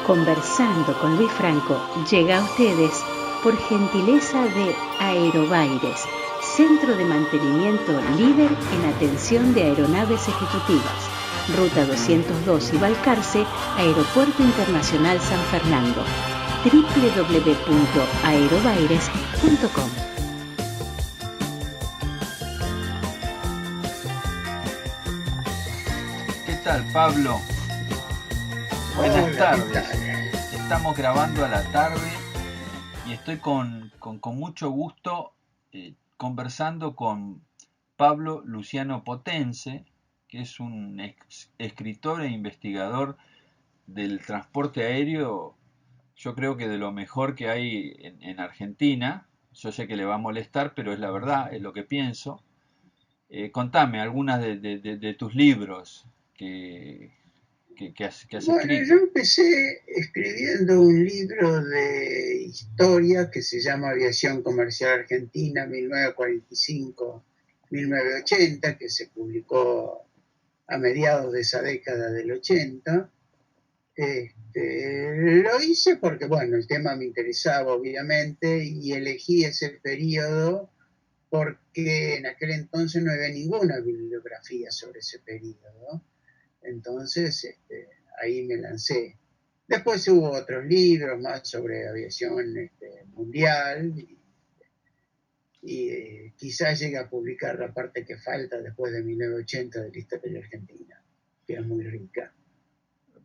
Conversando con Luis Franco llega a ustedes por gentileza de Aerobaires, centro de mantenimiento líder en atención de aeronaves ejecutivas. Ruta 202 y Balcarce, Aeropuerto Internacional San Fernando. www.aerobaires.com. ¿Qué tal, Pablo? Buenas tardes. Estamos grabando a la tarde y estoy con mucho gusto conversando con Pablo Luciano Potenze, que es un escritor e investigador del transporte aéreo, yo creo que de lo mejor que hay en Argentina. Yo sé que le va a molestar, pero es la verdad, es lo que pienso. Contame algunas de tus libros que has escrito. Yo empecé escribiendo un libro de historia que se llama Aviación Comercial Argentina 1945-1980, que se publicó a mediados de esa década del 80. Lo hice porque, bueno, el tema me interesaba, obviamente, y elegí ese periodo porque en aquel entonces no había ninguna bibliografía sobre ese periodo. Entonces, ahí me lancé. Después hubo otros libros más sobre aviación mundial y quizás llegue a publicar la parte que falta después de 1980 de la historia de Argentina, que es muy rica.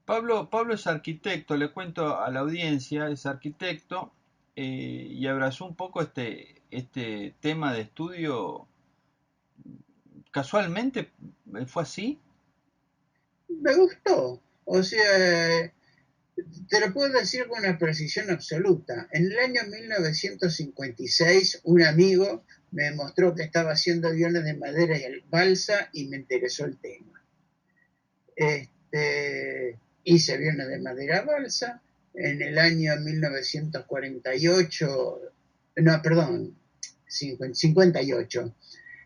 Pablo es arquitecto, le cuento a la audiencia, es arquitecto y abrazó un poco este tema de estudio casualmente, ¿fue así? Me gustó, o sea, te lo puedo decir con una precisión absoluta. En el año 1956, un amigo me mostró que estaba haciendo aviones de madera y balsa y me interesó el tema. Hice aviones de madera balsa. En el año 1948, no, perdón, 58,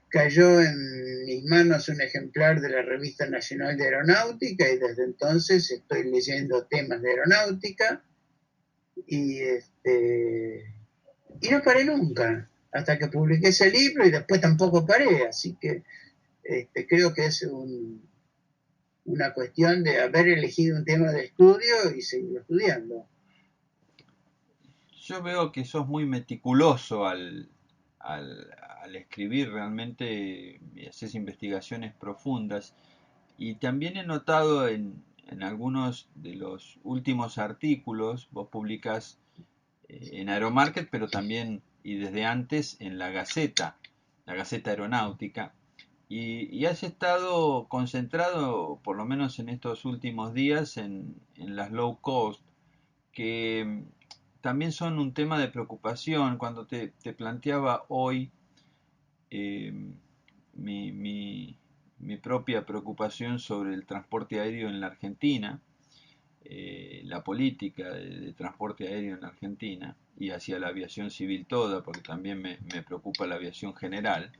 cayó en mis manos un ejemplar de la Revista Nacional de Aeronáutica y desde entonces estoy leyendo temas de aeronáutica y no paré nunca hasta que publiqué ese libro y después tampoco paré, así que creo que es una cuestión de haber elegido un tema de estudio y seguir estudiando. Yo veo que sos muy meticuloso al escribir, realmente haces investigaciones profundas y también he notado en algunos de los últimos artículos, vos publicas en Aeromarket, pero también y desde antes en la Gaceta Aeronáutica, y has estado concentrado, por lo menos en estos últimos días, en las low cost, que también son un tema de preocupación. Cuando te planteaba hoy eh, mi propia preocupación sobre el transporte aéreo en la Argentina, la política de transporte aéreo en la Argentina y hacia la aviación civil toda, porque también me preocupa la aviación general.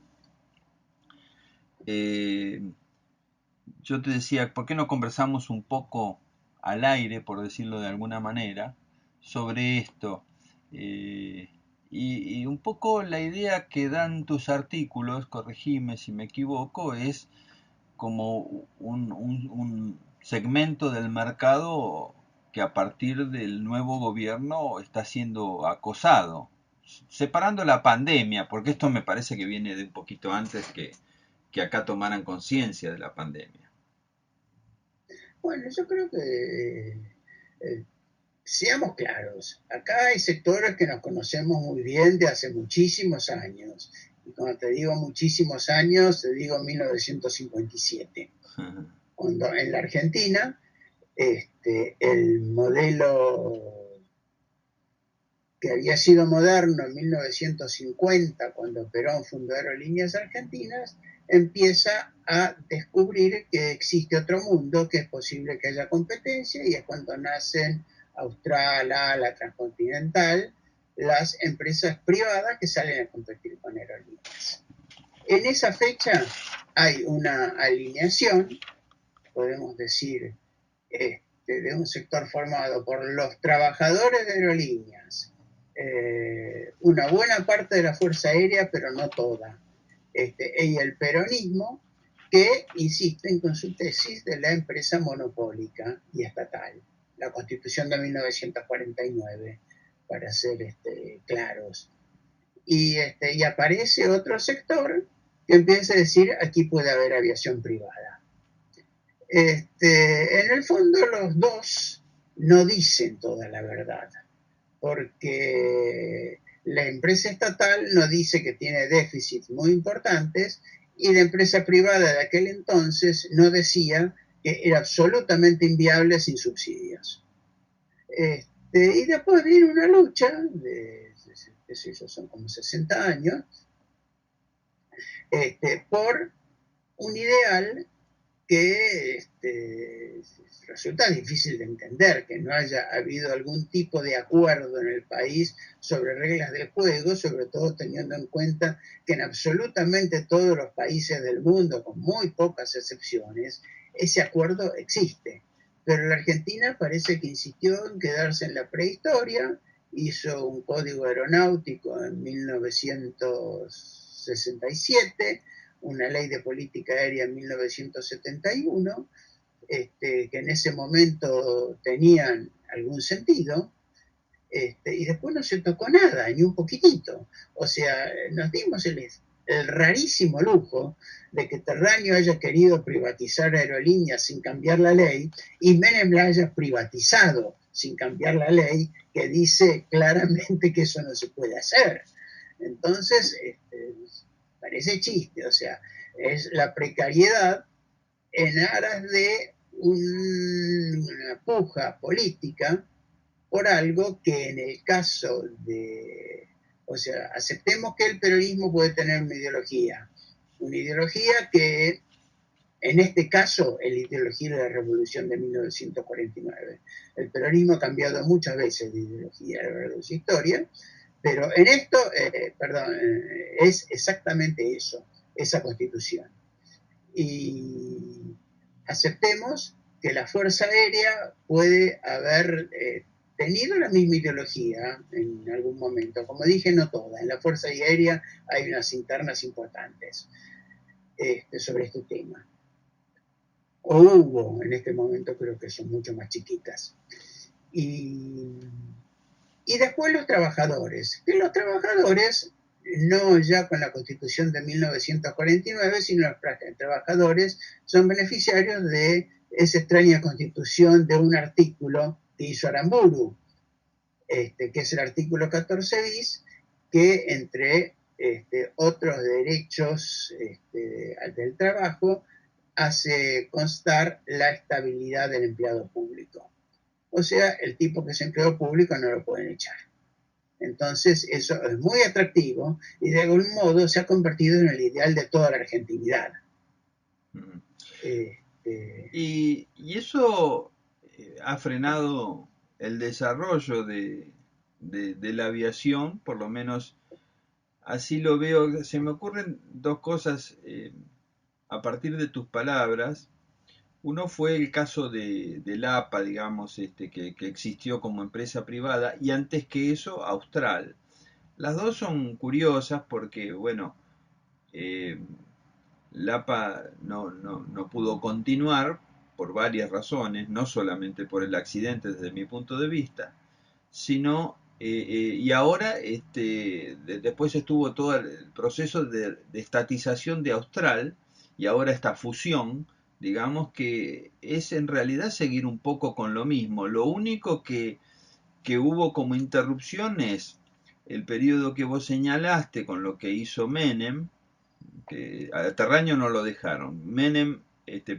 Yo te decía, ¿por qué no conversamos un poco al aire, por decirlo de alguna manera, sobre esto? Y un poco la idea que dan tus artículos, corregime si me equivoco, es como un segmento del mercado que a partir del nuevo gobierno está siendo acosado, separando la pandemia, porque esto me parece que viene de un poquito antes que acá tomaran conciencia de la pandemia. Bueno, yo creo que seamos claros, acá hay sectores que nos conocemos muy bien de hace muchísimos años. Y cuando te digo muchísimos años, te digo 1957. Cuando en la Argentina, el modelo que había sido moderno en 1950, cuando Perón fundó Aerolíneas Argentinas, empieza a descubrir que existe otro mundo, que es posible que haya competencia, y es cuando nacen Austral, ALA, Transcontinental, las empresas privadas que salen a competir con aerolíneas. En esa fecha hay una alineación, podemos decir, de un sector formado por los trabajadores de aerolíneas, una buena parte de la Fuerza Aérea, pero no toda, y el peronismo, que insisten con su tesis de la empresa monopólica y estatal, la Constitución de 1949, para ser claros. Y aparece otro sector que empieza a decir, aquí puede haber aviación privada. En el fondo los dos no dicen toda la verdad, porque la empresa estatal no dice que tiene déficits muy importantes y la empresa privada de aquel entonces no decía que era absolutamente inviable sin subsidios. Y después viene una lucha de, qué sé yo, son como 60 años, por un ideal que resulta difícil de entender, que no haya habido algún tipo de acuerdo en el país sobre reglas del juego, sobre todo teniendo en cuenta que en absolutamente todos los países del mundo, con muy pocas excepciones, ese acuerdo existe. Pero la Argentina parece que insistió en quedarse en la prehistoria, hizo un código aeronáutico en 1967, una ley de política aérea en 1971, que en ese momento tenían algún sentido, y después no se tocó nada, ni un poquitito. O sea, nos dimos el rarísimo lujo de que Terraño haya querido privatizar aerolíneas sin cambiar la ley y Menem la haya privatizado sin cambiar la ley, que dice claramente que eso no se puede hacer. Entonces, parece chiste, o sea, es la precariedad en aras de una puja política por algo que en el caso de, o sea, aceptemos que el peronismo puede tener una ideología que en este caso es la ideología de la revolución de 1949. El peronismo ha cambiado muchas veces de ideología a lo largo de su historia, pero en esto, es exactamente eso, esa constitución. Y aceptemos que la Fuerza Aérea puede haber tenido la misma ideología en algún momento. Como dije, no toda. En la Fuerza Aérea hay unas internas importantes sobre este tema. O hubo en este momento, creo que son mucho más chiquitas. Y después los trabajadores, que los trabajadores, no ya con la Constitución de 1949, sino los trabajadores son beneficiarios de esa extraña Constitución de un artículo que hizo Aramburu, que es el artículo 14 bis, que entre otros derechos del trabajo hace constar la estabilidad del empleado público. O sea, el tipo que es empleado público no lo pueden echar. Entonces, eso es muy atractivo y de algún modo se ha convertido en el ideal de toda la argentinidad. Y eso ha frenado el desarrollo de la aviación, por lo menos así lo veo. Se me ocurren dos cosas a partir de tus palabras. Uno fue el caso del APA, digamos, que existió como empresa privada, y antes que eso, Austral. Las dos son curiosas porque, bueno, la APA no pudo continuar por varias razones, no solamente por el accidente desde mi punto de vista, sino, y ahora, después estuvo todo el proceso de estatización de Austral, y ahora esta fusión, digamos que es en realidad seguir un poco con lo mismo. Lo único que hubo como interrupción es el periodo que vos señalaste con lo que hizo Menem, que a Terraño no lo dejaron. Menem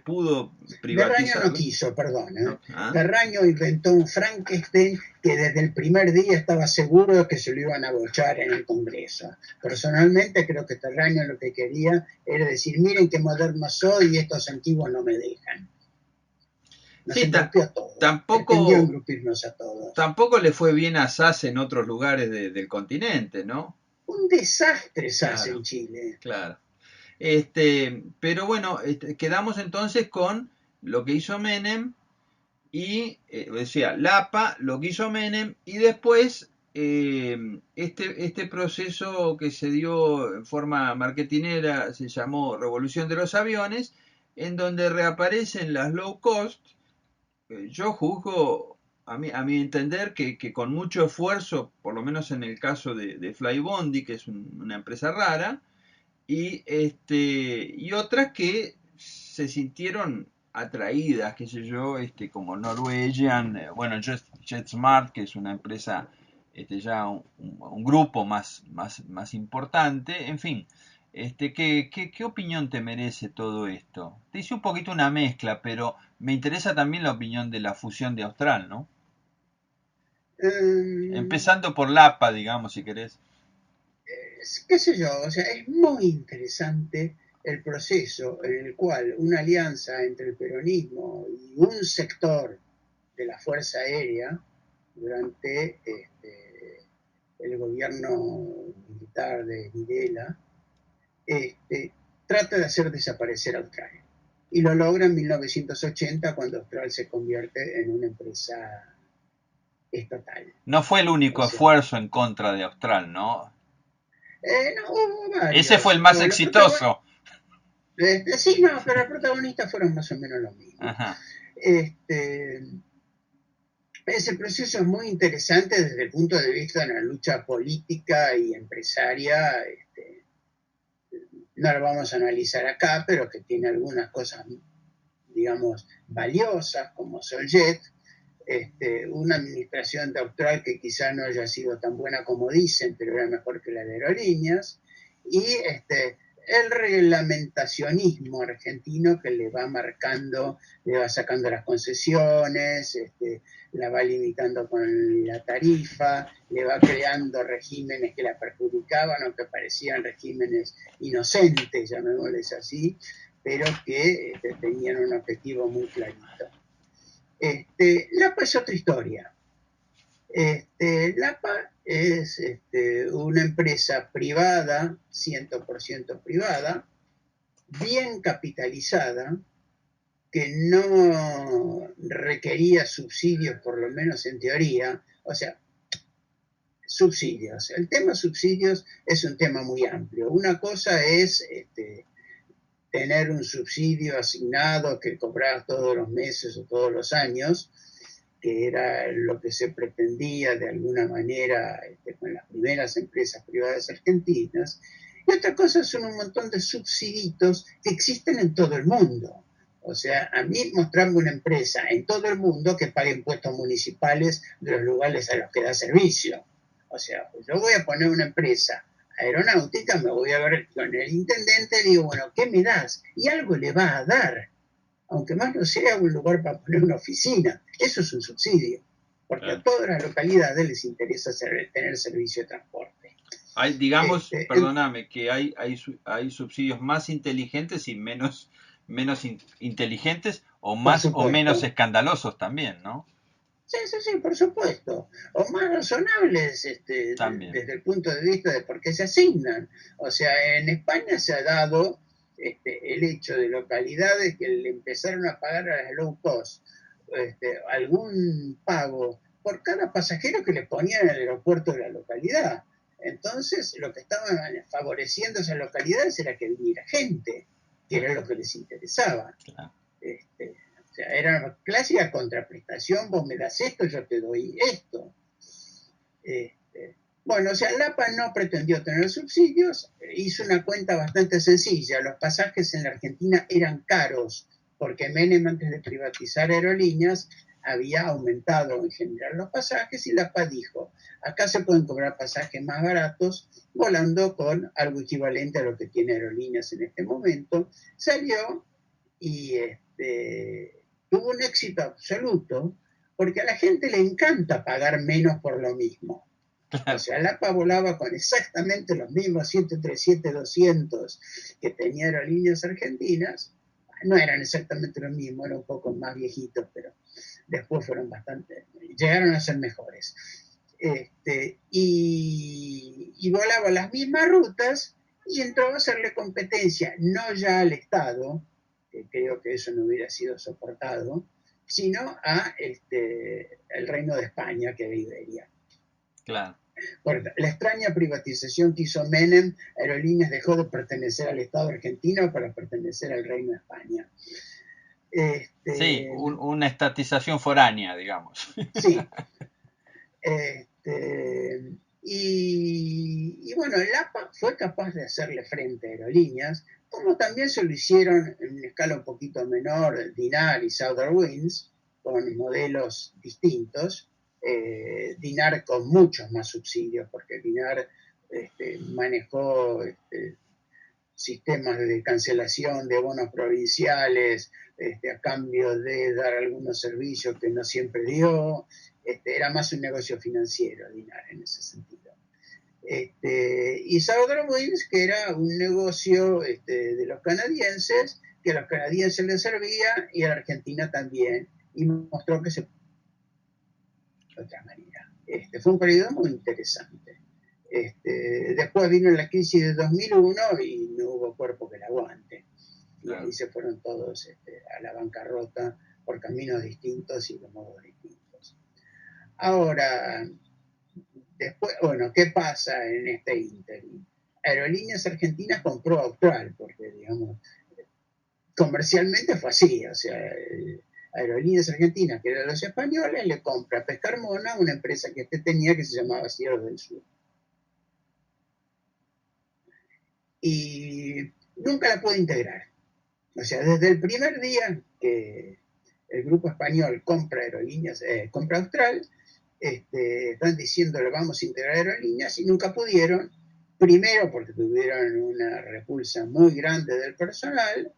pudo privatizar. Terraño no quiso, perdón. ¿No? ¿Ah? Terraño inventó un Frankenstein que desde el primer día estaba seguro de que se lo iban a bochar en el Congreso. Personalmente creo que Terraño lo que quería era decir, miren qué moderno soy y estos antiguos no me dejan. Nos engrupió a todos. Pretendió engrupirnos a todos. Tampoco le fue bien a SAS en otros lugares del continente, ¿no? Un desastre SAS en Chile. Claro. Pero bueno, quedamos entonces con lo que hizo Menem, y decía, Lapa lo que hizo Menem, y después este proceso que se dio en forma marketinera se llamó Revolución de los Aviones, en donde reaparecen las low cost. Yo juzgo, a mi entender, que con mucho esfuerzo, por lo menos en el caso de Flybondi, que es una empresa rara, y otras que se sintieron atraídas, qué sé yo, como Norwegian, bueno, JetSmart, que es una empresa, ya un grupo más importante, en fin. ¿Qué opinión te merece todo esto? Te hice un poquito una mezcla, pero me interesa también la opinión de la fusión de Austral, ¿no? Empezando por Lapa, digamos, si querés. Qué sé yo, o sea, es muy interesante el proceso en el cual una alianza entre el peronismo y un sector de la Fuerza Aérea durante el gobierno militar de Videla trata de hacer desaparecer a Austral. Y lo logra en 1980 cuando Austral se convierte en una empresa estatal. No fue el O único sea, esfuerzo en contra de Austral, ¿no? no, hubo Ese fue el varios. más exitoso. Sí, no, pero los protagonistas fueron más o menos los mismos. Ajá. Ese proceso es muy interesante desde el punto de vista de la lucha política y empresaria. No lo vamos a analizar acá, pero que tiene algunas cosas, digamos, valiosas, como Soljet, una administración de Austral que quizá no haya sido tan buena como dicen, pero era mejor que la de aerolíneas, y el reglamentacionismo argentino que le va marcando, le va sacando las concesiones, la va limitando con la tarifa, le va creando regímenes que la perjudicaban o que parecían regímenes inocentes, llamémosles así, pero que tenían un objetivo muy clarito. Lapa es otra historia. Lapa es una empresa privada, 100% privada, bien capitalizada, que no requería subsidios, por lo menos en teoría. O sea, subsidios. El tema subsidios es un tema muy amplio. Una cosa es tener un subsidio asignado que cobras todos los meses o todos los años, que era lo que se pretendía de alguna manera con las primeras empresas privadas argentinas. Y otra cosa son un montón de subsidios que existen en todo el mundo. O sea, a mí mostrarme una empresa en todo el mundo que pague impuestos municipales de los lugares a los que da servicio. O sea, pues yo voy a poner una empresa aeronáutica, me voy a ver con el intendente y digo, bueno, ¿qué me das? Y algo le va a dar, aunque más no sea un lugar para poner una oficina. Eso es un subsidio, porque a todas las localidades les interesa tener servicio de transporte. Hay, digamos, perdóname, que hay subsidios más inteligentes y menos inteligentes o más o menos escandalosos también, ¿no? Sí, sí, sí, por supuesto. O más razonables desde el punto de vista de por qué se asignan. O sea, en España se ha dado el hecho de localidades que le empezaron a pagar a las low cost algún pago por cada pasajero que le ponían en el aeropuerto de la localidad. Entonces, lo que estaban favoreciendo esas localidades era que viniera gente, que era lo que les interesaba. Claro. O sea, era una clásica contraprestación, vos me das esto, yo te doy esto. Bueno, o sea, Lapa no pretendió tener subsidios, hizo una cuenta bastante sencilla. Los pasajes en la Argentina eran caros, porque Menem, antes de privatizar aerolíneas, había aumentado en general los pasajes y Lapa dijo, acá se pueden cobrar pasajes más baratos volando con algo equivalente a lo que tiene aerolíneas en este momento. Salió y tuvo un éxito absoluto porque a la gente le encanta pagar menos por lo mismo. O sea, Lapa volaba con exactamente los mismos 737-200 que tenía Aerolíneas Argentinas. No eran exactamente los mismos, eran un poco más viejitos, pero después fueron bastante, llegaron a ser mejores. Y volaba las mismas rutas y entró a hacerle competencia, no ya al Estado, que creo que eso no hubiera sido soportado, sino a el Reino de España, que era Iberia. Claro. Por la extraña privatización que hizo Menem, Aerolíneas dejó de pertenecer al Estado argentino para pertenecer al Reino de España. Sí, una estatización foránea, digamos. Sí. Y bueno, el APA fue capaz de hacerle frente a Aerolíneas, como también se lo hicieron en una escala un poquito menor Dinar y Southern Winds, con modelos distintos. Dinar con muchos más subsidios, porque Dinar manejó sistemas de cancelación de bonos provinciales a cambio de dar algunos servicios que no siempre dio. Era más un negocio financiero, Dinar, en ese sentido. Y Southern Winds, que era un negocio de los canadienses, que a los canadienses les servía y a la Argentina también, y mostró que se de otra manera. Fue un periodo muy interesante. Después vino la crisis de 2001 y no hubo cuerpo que la aguante. Y ahí se fueron todos a la bancarrota por caminos distintos y de modos distintos. Ahora, después, bueno, ¿qué pasa en este ínterin? Aerolíneas Argentinas compró Austral, porque, digamos, comercialmente fue así, o sea, Aerolíneas Argentinas, que eran los españoles, le compra a Pescarmona, una empresa que tenía que se llamaba Cielos del Sur. Y nunca la puede integrar. O sea, desde el primer día que el grupo español compra Aerolíneas, compra Austral, están diciéndole vamos a integrar Aerolíneas y nunca pudieron. Primero porque tuvieron una repulsa muy grande del personal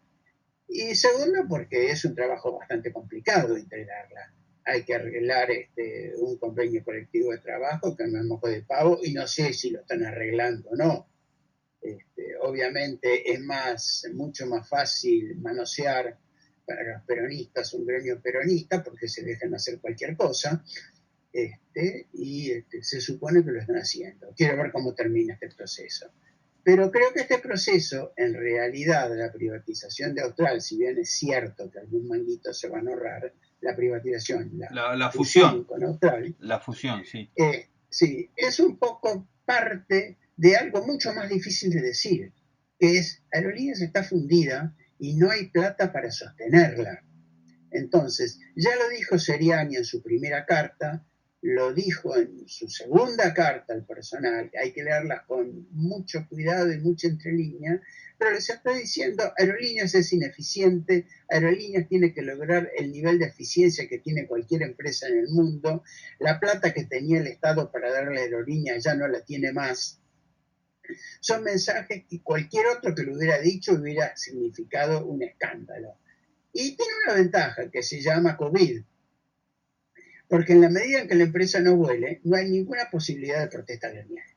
y segundo porque es un trabajo bastante complicado integrarla. Hay que arreglar un convenio colectivo de trabajo que no es moco de pavo y no sé si lo están arreglando o no. Obviamente es mucho más fácil manosear para los peronistas un gremio peronista porque se dejan hacer cualquier cosa y se supone que lo están haciendo. Quiero ver cómo termina este proceso. Pero creo que este proceso, en realidad, la privatización de Austral, si bien es cierto que algún manguito se van a ahorrar, la privatización, la fusión con Austral, la fusión, sí. Sí, es un poco parte de algo mucho más difícil de decir, que es Aerolíneas está fundida y no hay plata para sostenerla. Entonces, ya lo dijo Seriani en su primera carta, lo dijo en su segunda carta al personal, hay que leerlas con mucho cuidado y mucha entrelínea, pero les está diciendo, Aerolíneas es ineficiente, Aerolíneas tiene que lograr el nivel de eficiencia que tiene cualquier empresa en el mundo, la plata que tenía el Estado para darle a Aerolíneas ya no la tiene más. Son mensajes que cualquier otro que lo hubiera dicho hubiera significado un escándalo. Y tiene una ventaja que se llama COVID, porque en la medida en que la empresa no vuele, no hay ninguna posibilidad de protesta gremial.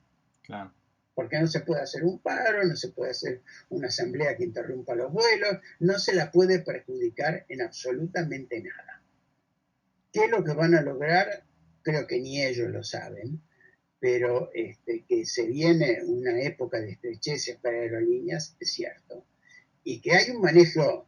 Claro. Porque no se puede hacer un paro, no se puede hacer una asamblea que interrumpa los vuelos, no se la puede perjudicar en absolutamente nada. ¿Qué es lo que van a lograr? Creo que ni ellos lo saben, pero que se viene una época de estrecheces para aerolíneas, es cierto. Y que hay un manejo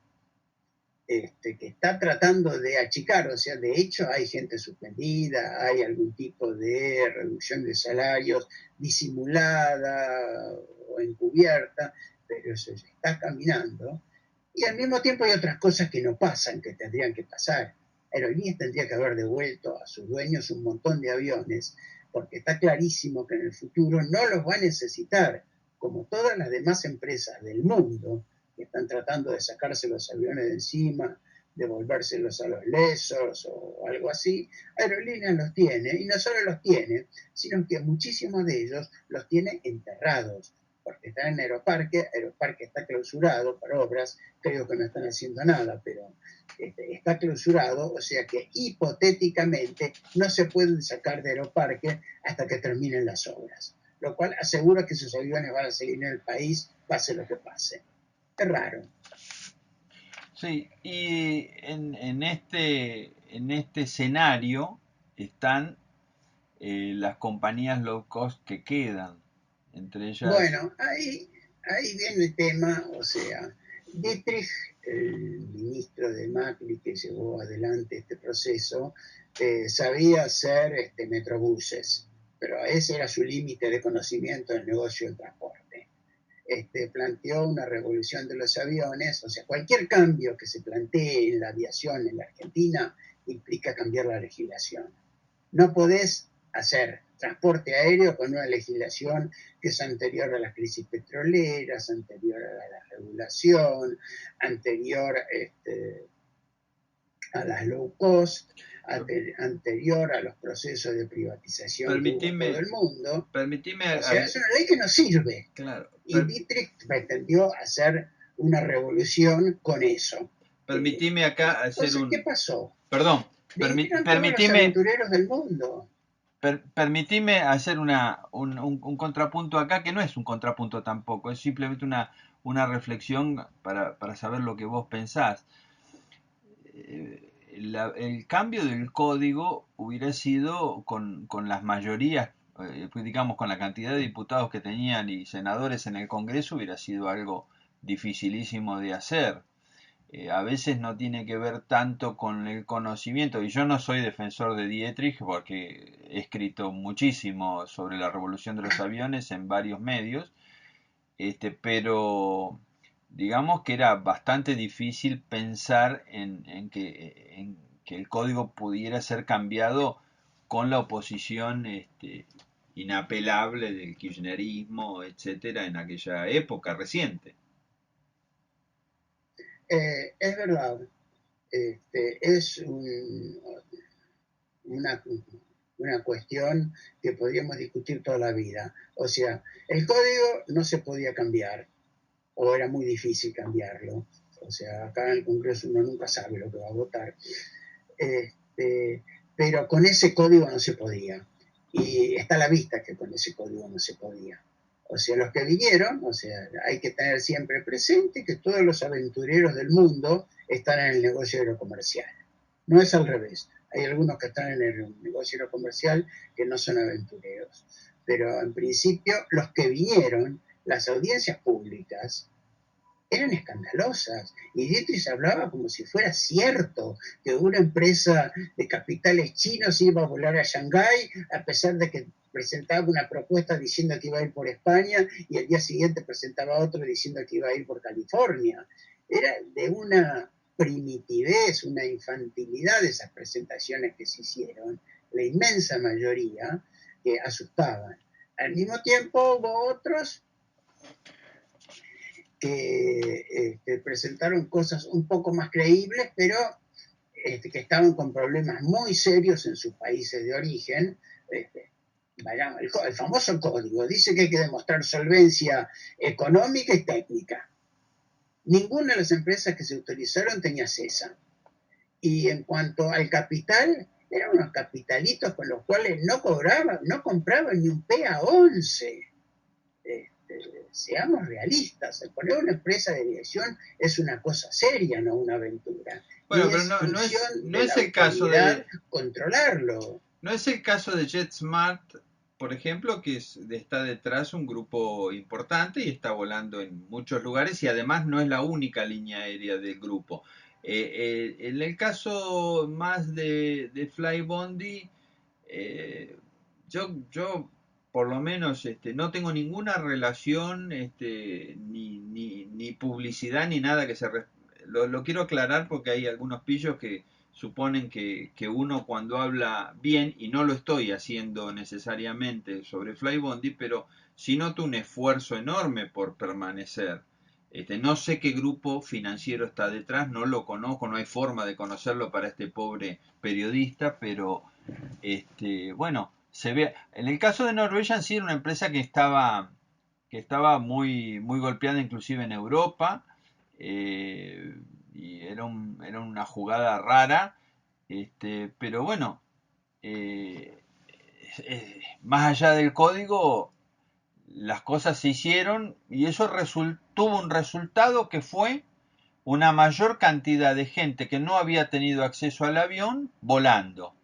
que está tratando de achicar, o sea, de hecho hay gente suspendida, hay algún tipo de reducción de salarios disimulada o encubierta, pero eso ya está caminando. Y al mismo tiempo hay otras cosas que no pasan, que tendrían que pasar. Aerolíneas tendría que haber devuelto a sus dueños un montón de aviones, porque está clarísimo que en el futuro no los va a necesitar, como todas las demás empresas del mundo, que están tratando de sacarse los aviones de encima, devolvérselos a los lesos o algo así. Aerolíneas los tiene, y no solo los tiene, sino que muchísimos de ellos los tiene enterrados, porque están en Aeroparque está clausurado para obras, creo que no están haciendo nada, pero está clausurado, o sea que hipotéticamente no se pueden sacar de Aeroparque hasta que terminen las obras, lo cual asegura que sus aviones van a seguir en el país, pase lo que pase. Es raro. Sí, y en este escenario están las compañías low cost que quedan, entre ellas... Bueno, ahí viene el tema, o sea, Dietrich el ministro de Macri que llevó adelante este proceso, sabía hacer metrobuses, pero ese era su límite de conocimiento del negocio del transporte. Planteó una revolución de los aviones, o sea, cualquier cambio que se plantee en la aviación en la Argentina implica cambiar la legislación. No podés hacer transporte aéreo con una legislación que es anterior a las crisis petroleras, anterior a la regulación, anterior a las low cost, anterior a los procesos de privatización que hubo en todo el mundo. O sea, es una ley que no sirve. Claro. Y Dietrich pretendió hacer una revolución con eso. Permitime acá hacer entonces, ¿qué pasó? Perdón, Vinieron todos los aventureros del mundo. Permitime hacer un contrapunto acá, que no es un contrapunto tampoco, es simplemente una reflexión para saber lo que vos pensás. El cambio del código hubiera sido con las mayorías, digamos con la cantidad de diputados que tenían y senadores en el Congreso, hubiera sido algo dificilísimo de hacer. A veces no tiene que ver tanto con el conocimiento, y yo no soy defensor de Dietrich porque he escrito muchísimo sobre la revolución de los aviones en varios medios, pero digamos que era bastante difícil pensar en que el código pudiera ser cambiado con la oposición inapelable del kirchnerismo, etcétera, en aquella época reciente. Es verdad, es una cuestión que podríamos discutir toda la vida. O sea, el código no se podía cambiar, o era muy difícil cambiarlo. O sea, acá en el Congreso uno nunca sabe lo que va a votar. Pero con ese código no se podía. Y está a la vista que con ese código no se podía. O sea, los que vinieron, o sea, hay que tener siempre presente que todos los aventureros del mundo están en el negocio aerocomercial. No es al revés. Hay algunos que están en el negocio aerocomercial que no son aventureros. Pero en principio, los que vinieron, las audiencias públicas, eran escandalosas. Y Dietrich hablaba como si fuera cierto que una empresa de capitales chinos iba a volar a Shanghái, a pesar de que presentaba una propuesta diciendo que iba a ir por España y el día siguiente presentaba otro diciendo que iba a ir por California. Era de una primitivez, una infantilidad de esas presentaciones que se hicieron, la inmensa mayoría, que asustaban. Al mismo tiempo hubo otros que presentaron cosas un poco más creíbles, pero que estaban con problemas muy serios en sus países de origen. El famoso código dice que hay que demostrar solvencia económica y técnica. Ninguna de las empresas que se autorizaron tenía CESA. Y en cuanto al capital, eran unos capitalitos con los cuales no compraban ni un PA11. Seamos realistas, el poner una empresa de aviación es una cosa seria, no una aventura. Bueno, y pero es no es el caso de controlarlo. No es el caso de JetSmart, por ejemplo, que está detrás un grupo importante y está volando en muchos lugares y además no es la única línea aérea del grupo. En el caso más de Flybondi, yo por lo menos no tengo ninguna relación ni publicidad ni nada que lo quiero aclarar porque hay algunos pillos que suponen que uno cuando habla bien, y no lo estoy haciendo necesariamente sobre Flybondi, pero sí noto un esfuerzo enorme por permanecer. No sé qué grupo financiero está detrás, no lo conozco, no hay forma de conocerlo para este pobre periodista, pero bueno, se ve. En el caso de Norwegian sí era una empresa que estaba muy golpeada inclusive en Europa, y era una jugada rara, pero bueno, eh, más allá del código, las cosas se hicieron y eso tuvo un resultado que fue una mayor cantidad de gente que no había tenido acceso al avión volando.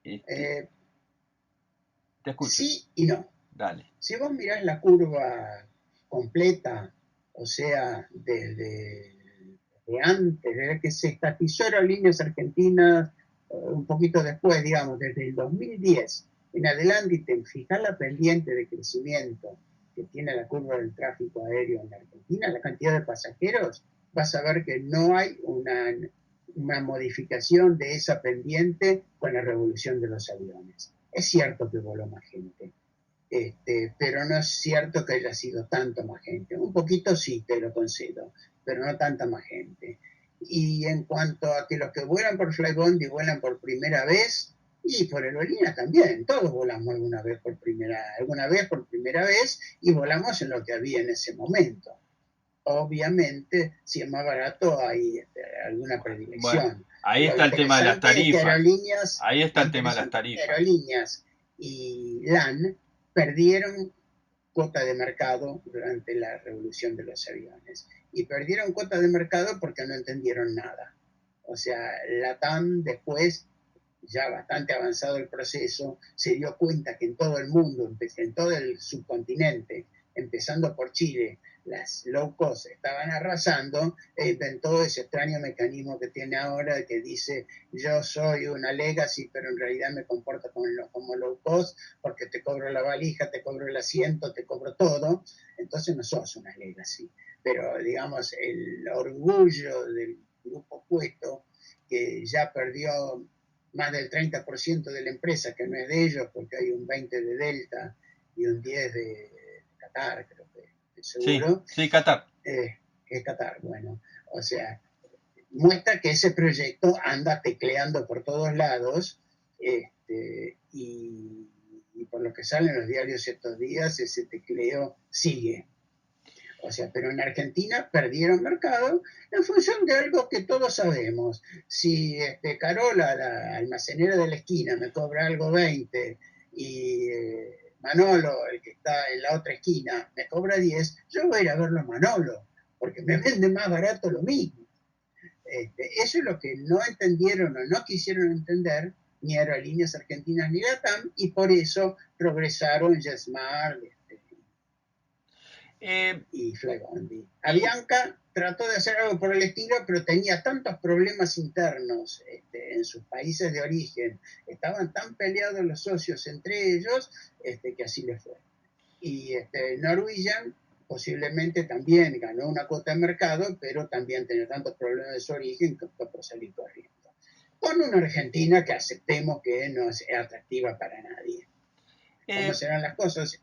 Te escucho. Sí y no. Dale. Si vos mirás la curva completa, o sea, desde antes, desde que se estatizó Aerolíneas Argentinas, un poquito después, digamos, desde el 2010 en adelante, y te fijas la pendiente de crecimiento que tiene la curva del tráfico aéreo en la Argentina, la cantidad de pasajeros, vas a ver que no hay una modificación de esa pendiente con la revolución de los aviones. Es cierto que voló más gente, pero no es cierto que haya sido tanto más gente. Un poquito sí, te lo concedo, pero no tanta más gente. Y en cuanto a que los que vuelan por Flybondi vuelan por primera vez, y por aerolínea también, todos volamos alguna vez por primera vez, y volamos en lo que había en ese momento. Obviamente, si es más barato, hay alguna Bueno, predilección. ahí Lo está el tema de las interesante es que tarifas. aerolíneas, Ahí está el tema de las tarifas. y LAN perdieron cuota de mercado durante la revolución de los aviones. Y perdieron cuota de mercado porque no entendieron nada. O sea, la TAM después, ya bastante avanzado el proceso, se dio cuenta que en todo el mundo, en todo el subcontinente, empezando por Chile, las low cost estaban arrasando, e inventó ese extraño mecanismo que tiene ahora, que dice: yo soy una legacy, pero en realidad me comporto como low cost, porque te cobro la valija, te cobro el asiento, te cobro todo. Entonces no sos una legacy. Pero digamos, el orgullo del grupo Puesto, que ya perdió más del 30% de la empresa, que no es de ellos, porque hay un 20% de Delta y un 10% de Qatar, creo que Sí, seguro. sí, Qatar. Es Qatar, bueno. O sea, muestra que ese proyecto anda tecleando por todos lados, y por lo que salen los diarios estos días, ese tecleo sigue. O sea, pero en Argentina perdieron mercado en función de algo que todos sabemos. Si Carola, la almacenera de la esquina, me cobra algo 20 y Manolo, el que está en la otra esquina, me cobra 10, yo voy a ir a verlo a Manolo, porque me vende más barato lo mismo. Eso es lo que no entendieron o no quisieron entender ni Aerolíneas Argentinas ni LATAM, y por eso progresaron JetSmart, Eh, y Flybondi. y, Avianca trató de hacer algo por el estilo, pero tenía tantos problemas internos en sus países de origen, estaban tan peleados los socios entre ellos, que así le fue. Y Norwegian posiblemente también ganó una cuota de mercado, pero también tenía tantos problemas de su origen que optó por salir corriendo. Con una Argentina que aceptemos que no es atractiva para nadie. ¿Cómo eh, serán las cosas?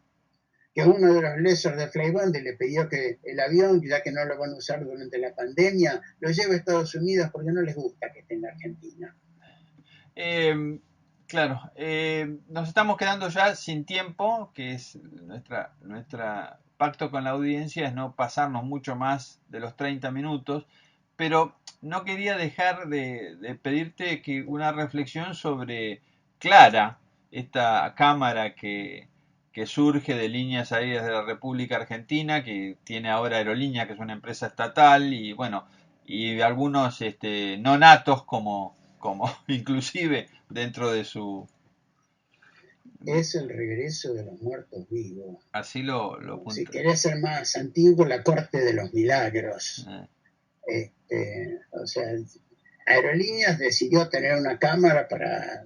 Que uno de los lessors de Flybondi le pidió que el avión, ya que no lo van a usar durante la pandemia, lo lleve a Estados Unidos porque no les gusta que esté en Argentina. claro, nos estamos quedando ya sin tiempo, que es nuestra pacto con la audiencia, es no pasarnos mucho más de los 30 minutos, pero no quería dejar de pedirte que una reflexión sobre Clara, esta cámara que surge de líneas aéreas de la República Argentina, que tiene ahora Aerolínea, que es una empresa estatal, y bueno, y algunos no natos como inclusive dentro de su... Es el regreso de los muertos vivos. Así lo Si punto. querés ser más antiguo, la corte de los milagros. Eh, O sea, Aerolíneas decidió tener una cámara para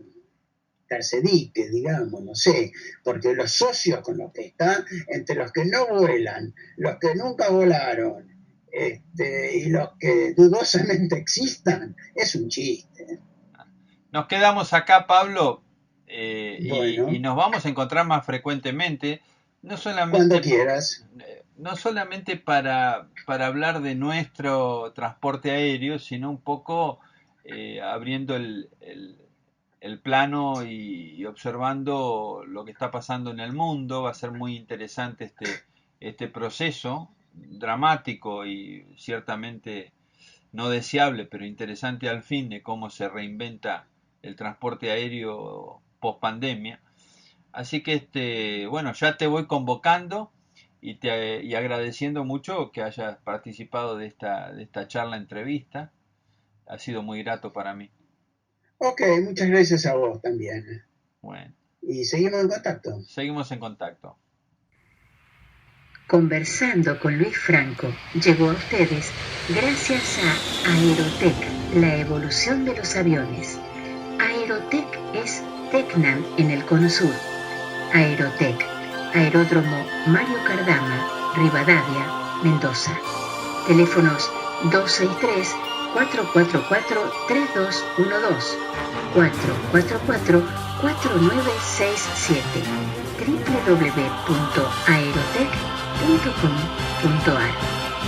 darse dique, digamos, no sé, porque los socios con los que están, entre los que no vuelan, los que nunca volaron, y los que dudosamente existan, es un chiste. Nos quedamos acá, Pablo, y Bueno, nos vamos a encontrar más frecuentemente, no cuando solamente, quieras. no solamente para hablar de nuestro transporte aéreo, sino un poco abriendo el plano y observando lo que está pasando en el mundo. Va a ser muy interesante este proceso dramático y ciertamente no deseable, pero interesante al fin, de cómo se reinventa el transporte aéreo post pandemia. Así que bueno, ya te voy convocando y agradeciendo mucho que hayas participado de esta charla entrevista. Ha sido muy grato para mí. Ok, muchas gracias a vos también. Bueno, Y seguimos en contacto. seguimos en contacto. Conversando con Luis Franco llegó a ustedes gracias a Aerotec, la evolución de los aviones. Aerotec es Tecnam en el Cono Sur. Aerotec, Aeródromo Mario Cardama, Rivadavia, Mendoza. Teléfonos 263-444-3212, 444-4967, www.aerotec.com.ar.